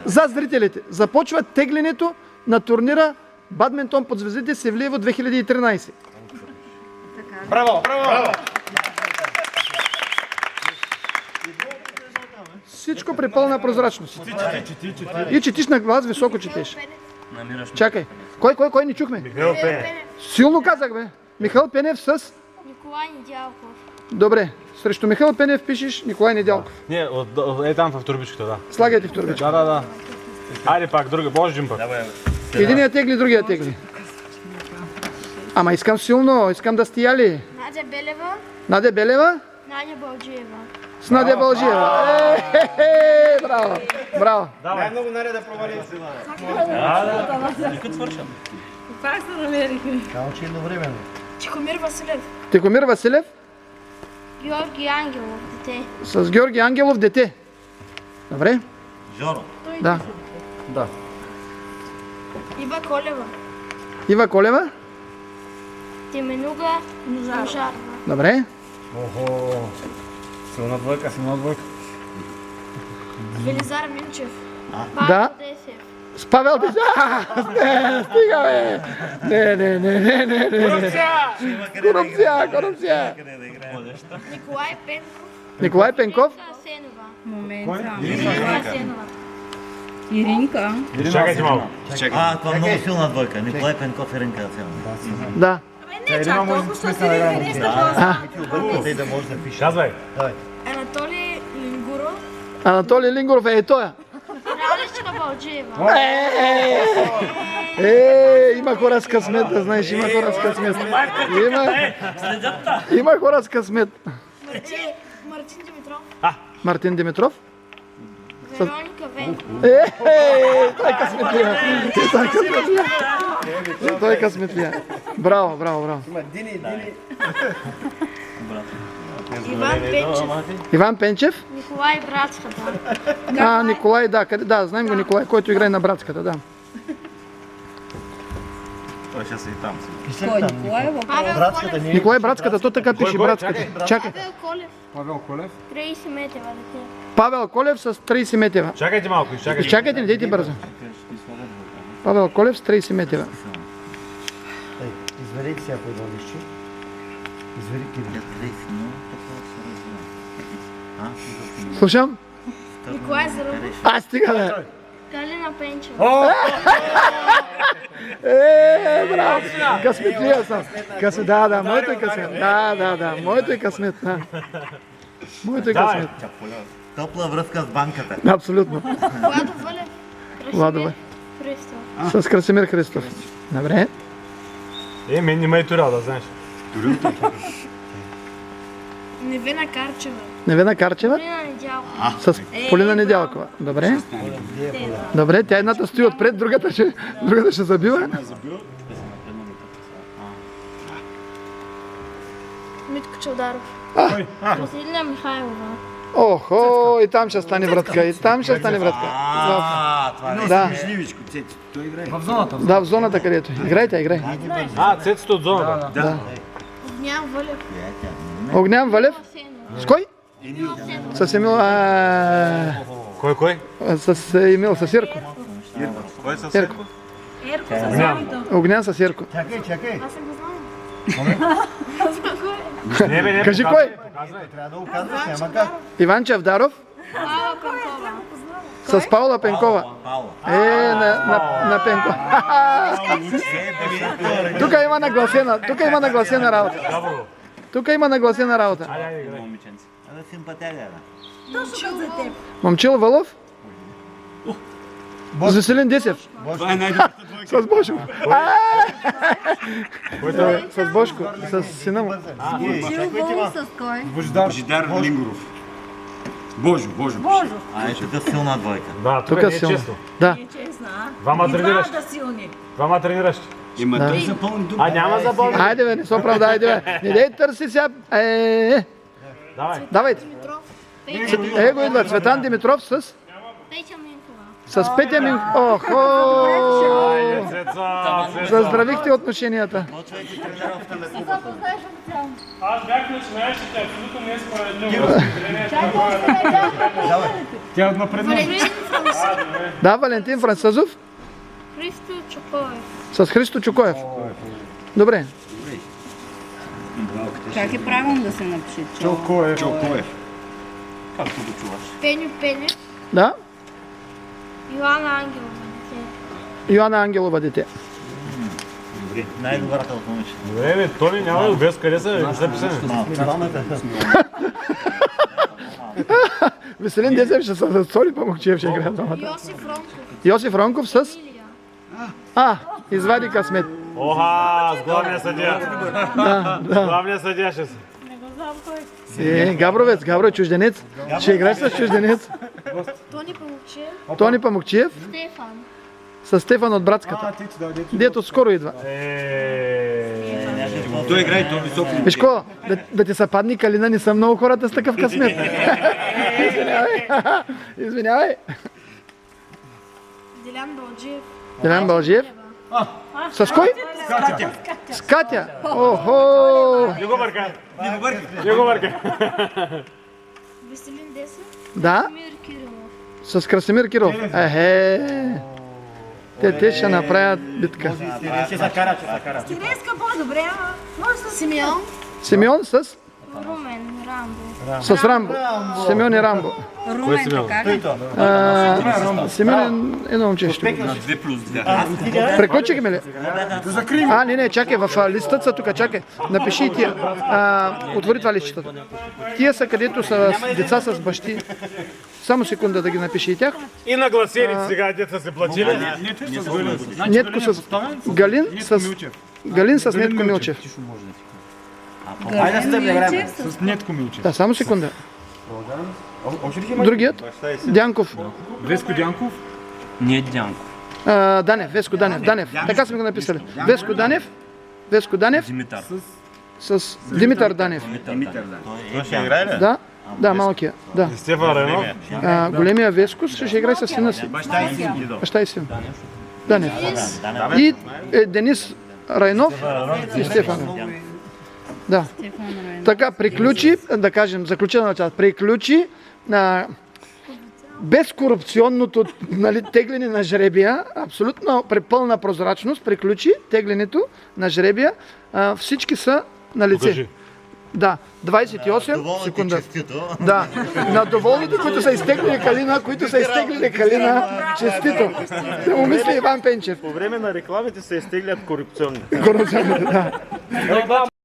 За зрителите. Започва теглянето на турнира Бадминтон под звездите Севлиево 2013. Браво, браво! Всичко при пълна прозрачност. И четиш на глас, високо четеш. Чакай. Кой не чухме? Михаил Пенев. Силно казах, бе. Михаил Пенев с... Николай Недялков. Добре. Срещу Михаил Пенев пишеш Николай Недялков. Не, там в турбичката, да. Слагайте в турбичка. Да. Айде пак, друга, Божим път. Единия тегли, другия тегли. Ама искам силно, искам да стияли. Надя Белева. Надя Белева Надя Балджиева. с Надя Балжиева. Браво, браво. Най-много Надя да провали. Пак се намерихме. Тихомир Василев. Тихомир Василев Георги Ангелов. Дете. с Георги Ангелов дете. Добре? Жоро. Да. Ива Колева. Ива Колева. Теменуга Ножарова. Добре. Охо. Силна двойка. Велизар Минчев. Да. Павел Десев. С Павел Десев. Не, стига, бе. Не. Корупция. Николай Пенков. Николай Пенков. Асенова. Момента. Асенова. Иринка. Чакайте малко. Това е много силна двойка. Николай Пенков и Ренка Асенова. Да. Не, чак толкова, що си рефери Тъй да може да пише. Казвай. Анатолий Лингуров. Анатолий Лингуров е тоя. Раличка Балджиева. Има хора с късмет, да знаеш, има хора с късмет. Има хора с късмет. Мартин Димитров. Мартин Димитров. Вероника Венкова. Той е късметлия. Той е късметлия. Браво. Иван Пенчев. Иван Пенчев. Николай Братската. Николай, да, да, знаем го Николай, който играе на братската, да. Той ще си и там. Кой? Николаева? Павел Колев. Николай братската, то така пише братската. Чакай. Павел Колев. 30 метева дете. Павел Колев с 30 метева. Чакайте малко, изчакайте. Изчакайте, не дейте бързо. Павел Колев с 30 метева. Изведете сега по едно лище. Изведи Кирил. Слушам? Николай Зарубов. Стига, бе. Галина Пенчева. Браво! Късметлия съм. Да, моето е късмет. Да, моето е късмет. Моето е късмет. Топла връзка с банката. Абсолютно. Владо Вълев. Владо Вълев. Христов. С Красимир Христов. Добре. Мен не ме е турял, да знаеш. Невена Карчева. Невена Карчева Полина Недялкова. с Полина Недялкова. Добре, тя едната стои отпред, другата ще забива. Митко Чавдаров. Василина Михайлова. Охо, и там ще стане вратка, Това е Да. смешливичко. Той играе. Да, в зоната където. Играй. Цецето от зоната. Да. Огнян Вълев. Огнян Валев. Асенова. С кой? С Емил. Кой? С Емил, с Ирко. Кой е със Ерко. Ерко със Савито. Огнян с Ирко. Чакай. Аз съм го знам. Не, бе, не. Кажи кой? Трябва да го казваш, няма как. Иван Чавдаров Павла Пенкова. с Паула Пенкова. На Пенко. Тук има нагласена работа. Тук има нагласена работа. Абе, симпатяга, бе. Точно за теб. Момчил Вълов. С Веселин Десев. С Бошко. С Бошко. С сина му. Чил Вълов с кой? Божидар Лингуров. Божо. Тук силна двойка. Да, Тук тук е не е силно. честно. Да. Честна, Двама И трениращи. двамата силни. Двама трениращи. Има Да. той са пълни думи. Няма забавно. Айде бе, не се оправда, айде бе. Не дей търси сега. Давай. Давайте. Димитров. Го идва Цветан Димитров с Петя Минкова. С Петя Минков. Охо! Айде, Цеца. Заздравихте отношенията. Аз бях начинаещите, абсолютно не е справедливо. Тя отнапред. Валентин Францов. Да, Валентин Французов Христо Чокоев. с Христо Чукоев. Добре. Как е правилно да се напише? Чокоев. Чокоев. Пеню Пенев. Да? Йоанна Ангелова. Йоанна Ангелова дете. Добре, най-добрата от момичета. Добре, бе, Тони няма и без къде са записани. Веселин Дезев ще са с Соли Памукчиев ще играе двамата. Йосиф Ронков. Йосиф Ронков с... Илия. Извади късмет. Оха, с главния съдия. Главния съдия ще са. Не го знам кой. Габровец, Габро е чужденец. Ще играеш с чужденец. Тони Памукчиев. Тони Памукчиев Стефан. с Стефан от братската. Дето скоро идва. Той играе то високо. Виж ко, да ти се падни калина, не са много хората с такъв късмет. Извинявай. Извинявай. Делян Балджиев. Делян Балжиев. С кой? С Катя. Охо. Не го бърка. Не го бърка. Веселин Десев. Да, Мир Кирилов. с Красимир Киров. Те ще направят битка. Стиреска по-добре, ама може да се... Симеон. Симеон с Румен Рамбо. С Рамбо. Симеон и Рамбо. Румен, така ли? Симеон е едно момчещо. 2+2. Приключихме ли? Не, чакай, в листът са тук, чакай. Напиши тия. Отвори това листчето. Тия са където са деца с бащи. Само секунда да ги напиши и тях. И нагласени сега деца се платили. Нетко с Галин с Нетко Милчев. С Нетко Милчев. Да, само секунда. Другият? Дянков. Веско Дянков. Не Дянков. Данев, Веско Данев. Така сме го написали. Веско Данев Димитър. с Димитър Данев. Той ще играе ли? Да, да, малкия. Да. Стефан Райнов. Големия Веско ще играе с сина си. Баща и син. Данев. И Денис Райнов и Стефан. Да. Така, приключи, да кажем, заключителна част, приключи на безкорупционното тегляне на жребия, абсолютно при пълна прозрачност, приключи теглянето на жребия. Всички са на лице. Покажи. Да, 28 секунда. Честито. Да, на доволните, които са изтеглили Калина, честито. Да му мисли Иван Пенчев. По време на рекламите се изтеглят корупционни. Корупционните, да.